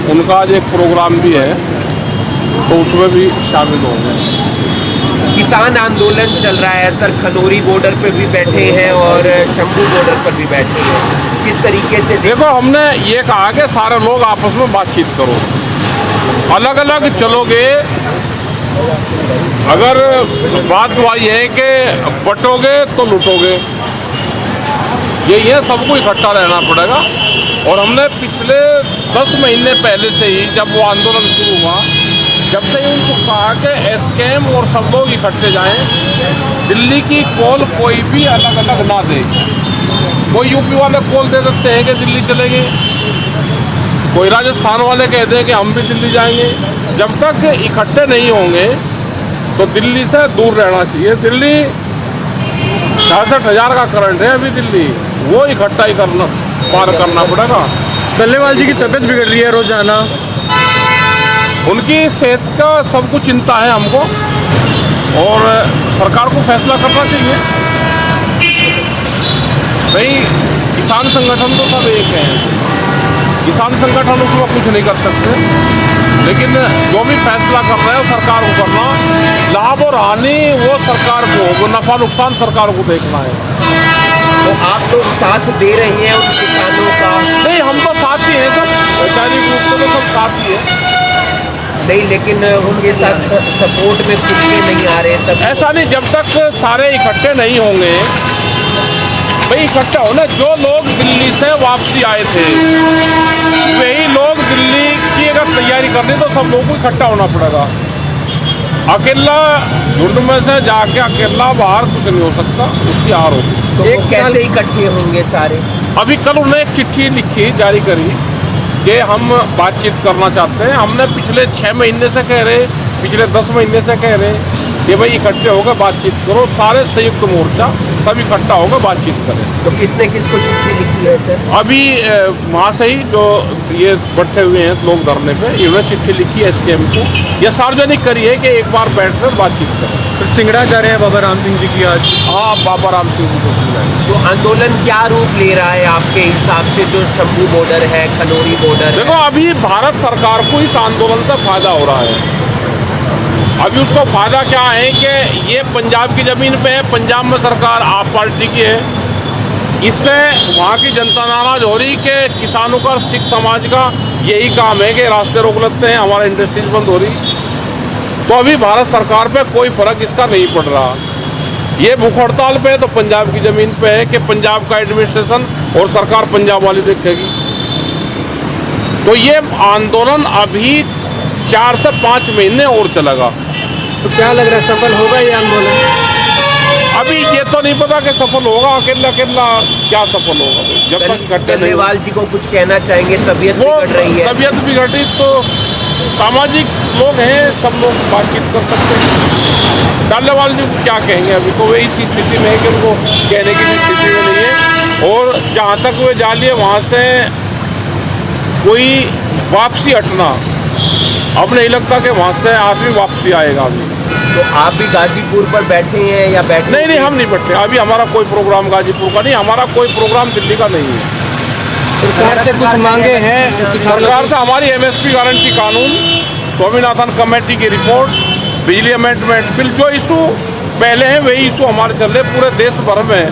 उनका आज एक प्रोग्राम भी है, तो उसमें भी शामिल होंगे। किसान आंदोलन चल रहा है सर, खनौरी बॉर्डर पे भी बैठे हैं और शंभू बॉर्डर पर भी बैठे हैं, किस तरीके से? देखो, हमने ये कहा कि सारे लोग आपस में बातचीत करो, अलग अलग चलोगे, अगर बात वही है कि बटोगे तो लुटोगे, यही है, सबको इकट्ठा रहना पड़ेगा। और हमने पिछले 10 महीने पहले से ही, जब वो आंदोलन शुरू हुआ, जब से ही उनको कहा कि एसकेएम और सब लोग इकट्ठे जाएं, दिल्ली की कॉल कोई भी अलग अलग ना दे। कोई यूपी वाले कॉल दे देते हैं कि दिल्ली चलेंगे, कोई राजस्थान वाले कहते हैं कि हम भी दिल्ली जाएंगे। जब तक इकट्ठे नहीं होंगे तो दिल्ली से दूर रहना चाहिए। दिल्ली 66,000 का करंट है अभी दिल्ली, वो इकट्ठा ही करना, पार करना पड़ेगा। डल्लेवाल जी की तबीयत बिगड़ रही है रोजाना, उनकी सेहत का सब कुछ चिंता है हमको, और सरकार को फैसला करना चाहिए। भाई, किसान संगठन तो सब एक हैं, किसान संगठन उसमें कुछ नहीं कर सकते, लेकिन जो भी फैसला कर रहे हैं वो सरकार को करना, लाभ और हानि वो सरकार को, वो नफा नुकसान सरकार को देखना है। तो आप लोग साथ दे रहे हैं उन किसानों का? नहीं, हम तो साथ ही हैं सब, वैचारिक रूप से तो सब साथ ही है। नहीं, लेकिन उनके साथ सपोर्ट में खुद के नहीं आ रहे तब? ऐसा नहीं, जब तक सारे इकट्ठे नहीं होंगे, भाई इकट्ठा होना, जो लोग दिल्ली से वापसी आए थे वही लोग दिल्ली की अगर तैयारी करनी तो सब लोगों को इकट्ठा होना पड़ेगा। अकेला झुंड में से जाके अकेला बाहर कुछ नहीं हो सकता, उसकी हार होगी। तो एक कैसे इकट्ठे होंगे सारे? अभी कल उन्होंने एक चिट्ठी लिखी, जारी करी कि हम बातचीत करना चाहते हैं। हमने पिछले 6 महीने से कह रहे, पिछले 10 महीने से कह रहे कि भाई इकट्ठे होकर बातचीत करो, सारे संयुक्त मोर्चा सब इकट्ठा होकर बातचीत करें। तो किसने किसको चिट्ठी लिखी है सर? अभी वहाँ से ही जो ये बैठे हुए हैं लोग धरने पे, इन्होंने चिट्ठी लिखी है एसकेएम को, यह सार्वजनिक करी है कि एक बार बैठकर बातचीत करें। फिर सिंगड़ा जा रहे हैं बाबा राम सिंह जी की आज। हाँ, बाबा राम सिंह जी को सुनाएंगे। तो आंदोलन क्या रूप ले रहा है आपके हिसाब से, जो शंभू बॉर्डर है, खनौरी बॉर्डर? देखो, अभी भारत सरकार को इस आंदोलन से फायदा हो रहा है। अभी उसको फायदा क्या है कि ये पंजाब की ज़मीन पे है, पंजाब में सरकार आप पार्टी की है, इससे वहाँ की जनता नाराज हो रही कि किसानों का, सिख समाज का यही काम है कि रास्ते रोक लेते हैं, हमारा इंडस्ट्रीज बंद हो रही। तो अभी भारत सरकार पे कोई फ़र्क इसका नहीं पड़ रहा। ये भूख हड़ताल पे है तो पंजाब की ज़मीन पे है कि पंजाब का एडमिनिस्ट्रेशन और सरकार पंजाब वाली देखेगी। तो ये आंदोलन अभी 4 से 5 महीने और चलेगा। तो क्या लग रहा है, सफल होगा ये आंदोलन? अभी ये तो नहीं पता कि सफल होगा, अकेला अकेला क्या सफल होगा जब तक इकट्ठे नहीं। डल्लेवाल जी को कुछ कहना चाहेंगे? तबीयत बिगड़ रही है। तबीयत बिगड़ी तो सामाजिक लोग हैं, सब लोग बातचीत कर सकते हैं। डल्लेवाल जी क्या कहेंगे, अभी तो वे इसी स्थिति में है कि उनको कहने की भी स्थिति में नहीं है। और जहाँ तक वे जा लिए वहाँ से कोई वापसी हटना अब नहीं लगता कि वहाँ से आदमी वापसी आएगा। अभी तो आप भी गाजीपुर पर बैठे हैं या बैठे? नहीं, हम नहीं बैठे। अभी हमारा कोई प्रोग्राम गाजीपुर का नहीं, हमारा कोई प्रोग्राम दिल्ली का नहीं है। सरकार से कुछ मांगे हैं? सरकार से हमारी एमएसपी गारंटी कानून, स्वामीनाथन कमेटी की रिपोर्ट, बिजली अमेंडमेंट बिल, जो इशू पहले हैं वही इशू हमारे चल रहे। पूरे देश भर में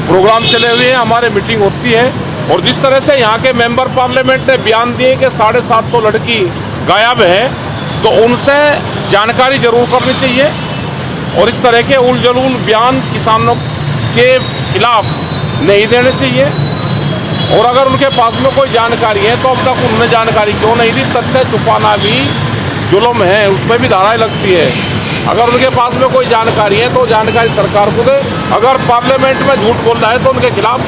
प्रोग्राम चले हुए हैं, हमारे मीटिंग होती है। और जिस तरह से यहाँ के मेंबर पार्लियामेंट ने बयान दिए कि 750 लड़की गायब है, तो उनसे जानकारी जरूर करनी चाहिए। और इस तरह के उलझुल बयान किसानों के खिलाफ नहीं देने चाहिए। और अगर उनके पास में कोई जानकारी है तो अब तक उन्होंने जानकारी क्यों नहीं दी? तथ्य छुपाना भी जुल्म है, उसमें भी धाराएं लगती है। अगर उनके पास में कोई जानकारी है तो जानकारी सरकार को दे। अगर पार्लियामेंट में झूठ बोल रहा है तो उनके खिलाफ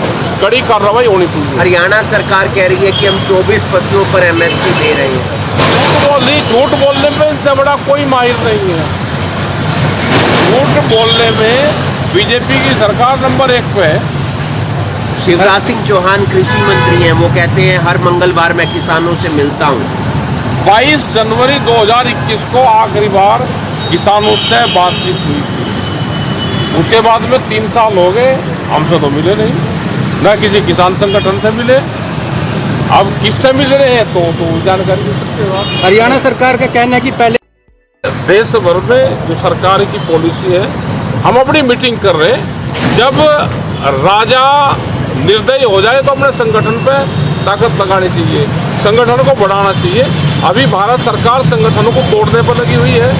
कड़ी कार्रवाई होनी चाहिए। हरियाणा सरकार कह रही है कि हम 24 फसलों पर एमएसपी दे रहे हैं। झूठ बोलने में इनसे बड़ा कोई माहिर नहीं है। झूठ बोलने में बीजेपी की सरकार नंबर 1 पे है। शिवराज सिंह चौहान कृषि मंत्री हैं, वो कहते हैं हर मंगलवार मैं किसानों से मिलता हूँ। 22 जनवरी 2021 को आखिरी बार किसानों से बातचीत हुई थी। उसके बाद में 3 साल हो गए, हमसे तो मिले नहीं, न किसी किसान संगठन से मिले, अब किससे मिल रहे हैं तो जानकारी दे सकते हो आप। हरियाणा सरकार का कहना है कि पहले देश भर में जो सरकार की पॉलिसी है, हम अपनी मीटिंग कर रहे हैं। जब राजा निर्दयी हो जाए तो अपने संगठन पे ताकत लगानी चाहिए, संगठन को बढ़ाना चाहिए। अभी भारत सरकार संगठनों को तोड़ने पर लगी हुई है,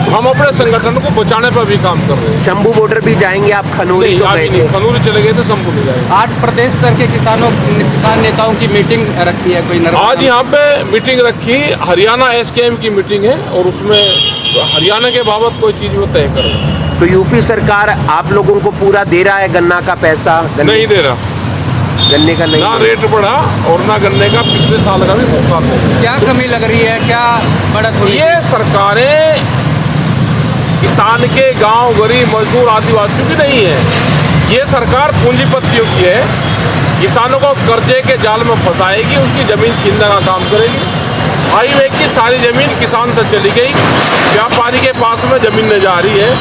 हम अपने संगठन को बचाने पर भी काम कर रहे हैं। शंभू बॉर्डर भी जाएंगे आप? खनौरी नहीं, तो आज गए नहीं, थे। खनौरी चले गए थे, शंभू नहीं जाएंगे। आज प्रदेश स्तर के किसान नेताओं की मीटिंग रखी है कोई नर्मदा आज यहाँ पे मीटिंग रखी, हरियाणा एसकेएम की मीटिंग है और उसमें हरियाणा के बाबत कोई चीज़ वो तय करें। तो यूपी सरकार आप लोगों को पूरा दे रहा है गन्ना का पैसा? नहीं दे रहा, गन्ने का नहीं ना दे रेट बढ़ा और ना गन्ने का पिछले साल का भी भुगतान नहीं। क्या कमी लग रही है, क्या बढ़त हुई? ये सरकारें किसान के, गांव, गरीब, मजदूर, आदिवासियों की नहीं है। ये सरकार पूंजीपतियों की है, किसानों को कर्जे के जाल में फंसाएगी, उसकी ज़मीन छीनने का काम करेगी। हाईवे की सारी ज़मीन किसान से चली गई, व्यापारी के पास में ज़मीन जा रही है।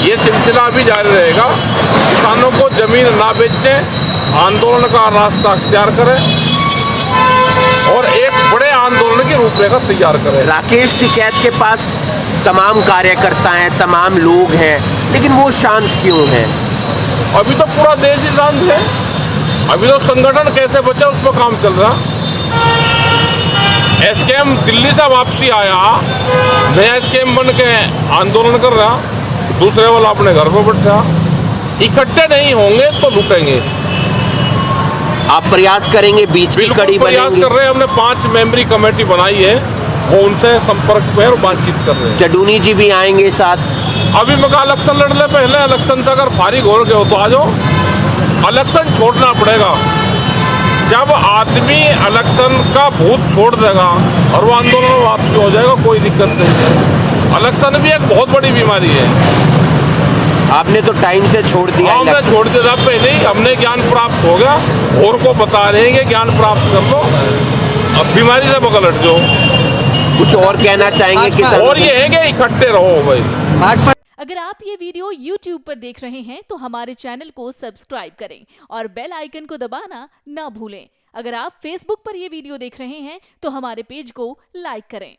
ये सिलसिला भी जारी रहेगा। किसानों को ज़मीन ना बेचें, आंदोलन का रास्ता अख्तियार करें और एक बड़े आंदोलन की रूपरेखा तैयार करें। राकेश टिकैत के पास तमाम कार्यकर्ता हैं, तमाम लोग हैं, लेकिन वो शांत क्यों हैं? अभी तो पूरा देश ही शांत है। अभी तो संगठन कैसे बचे उस पर काम चल रहा। एसकेएम दिल्ली से वापसी आया, नया एसकेएम बन के आंदोलन कर रहा, दूसरे वाला अपने घर पर बैठा। इकट्ठे नहीं होंगे तो लूटेंगे। आप प्रयास करेंगे, बीच की कड़ी बिल्कुल प्रयास बनेंगे? कर रहे हैं, हमने 5 मेंबरी कमेटी बनाई है, वो उनसे संपर्क पे और बातचीत कर रहे हैं। चडूनी जी भी आएंगे साथ? अभी मैं कहा इलेक्शन लड़ ले, पहले इलेक्शन से अगर फारिग हो गए हो तो आ जाओ। इलेक्शन छोड़ना पड़ेगा। जब आदमी इलेक्शन का भूत छोड़ देगा और वो आंदोलन में वापसी हो जाएगा, कोई दिक्कत नहीं है। इलेक्शन भी एक बहुत बड़ी बीमारी है। आपने तो टाइम से छोड़ दिया हमने इलेक्शन। छोड़ दिया था पहले ही, हमने ज्ञान प्राप्त हो गया और को बता रहे हैं कि ज्ञान प्राप्त कर लो, अब बीमारी से बगल हट जाओ। कुछ और कहना चाहेंगे किसानों और ये है कि इकट्ठे रहो भाई। भाजपा अगर आप ये वीडियो YouTube पर देख रहे हैं तो हमारे चैनल को सब्सक्राइब करें और बेल आइकन को दबाना ना भूलें। अगर आप Facebook पर ये वीडियो देख रहे हैं तो हमारे पेज को लाइक करें।